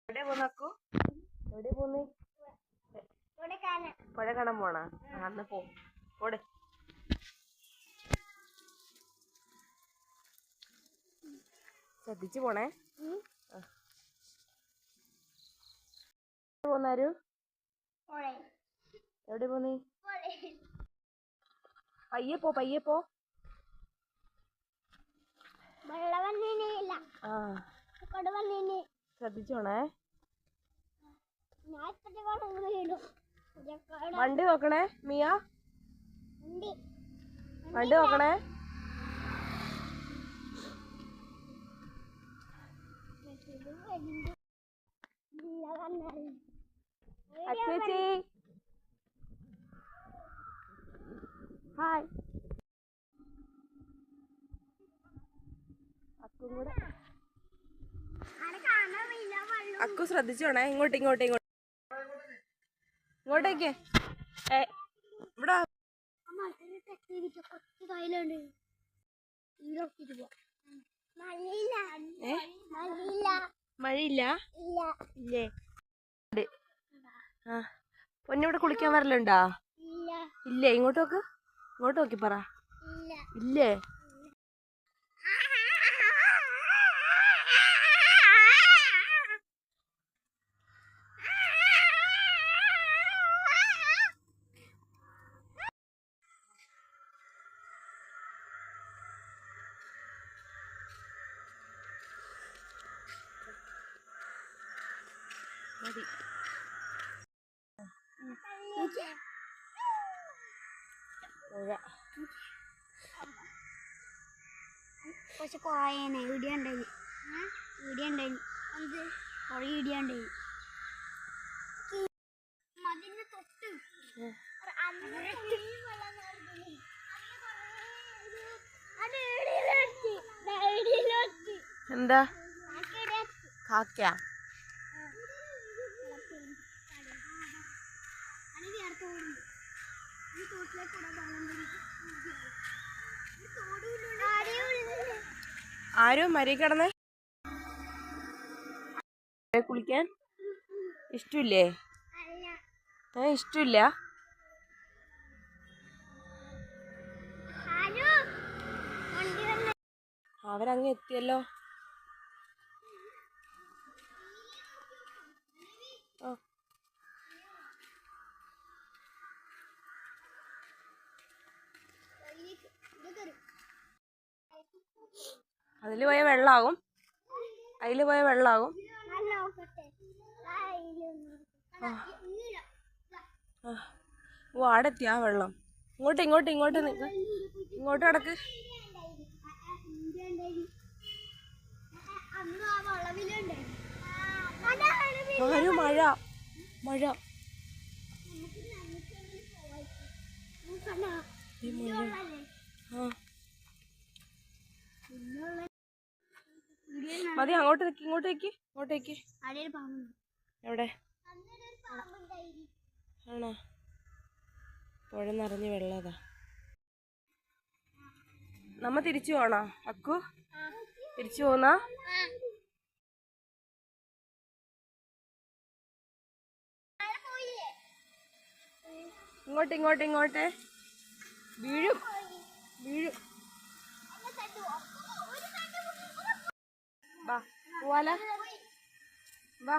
എവിടെ പോന്നക്കു? എവിടെ പോന്ന്? പുഴ കാണാൻ പോണാ? അന്ന് പോടെ. ശ്രദ്ധിച്ചു പോണേ. പോന്നാരു? എവിടെ പോന്ന്? പയ്യെ പോ. ശ്രദ്ധിച്ചോണേ. വണ്ടി നോക്കണേ മിയ, വണ്ടി നോക്കണേ. അച്ചേച്ചി ഹായ്. അക്കും കൂടെ. അക്കു ശ്രദ്ധിച്ചോണേ. ഇങ്ങോട്ടേക്ക് ഇവിടെ മഴയില്ല ഇല്ലേ? ആ പൊന്നിവിടെ കുളിക്കാൻ വരലുണ്ടാ? ഇല്ലേ? ഇങ്ങോട്ട് നോക്കി പറ. ഇല്ലേ? മതി. പക്ഷെ കൊറേനെ വീഡിയോ ഉണ്ടായി എന്താ കാക്ക? ആരും മരി കിടന്നേ കുളിക്കാൻ ഇഷ്ടമില്ലേ? ഇഷ്ടമില്ല. അവരങ്ങ് എത്തിയല്ലോ. അതില് പോയ വെള്ളാകും. ഓ ആടെത്തി ആ വെള്ളം. ഇങ്ങോട്ട് നിക്ക്. ഇങ്ങോട്ട് കിടക്ക്. ആരും മഴ മതി. ഇങ്ങോട്ടേക്ക്. എവിടെ ആണോ? പുഴ നിറഞ്ഞ് വെള്ളതാ. നമ്മ തിരിച്ചു പോണോ അക്കു? തിരിച്ചു പോന്നാ? ഇങ്ങോട്ട് വീഴും. വാ പോവാല. വാ.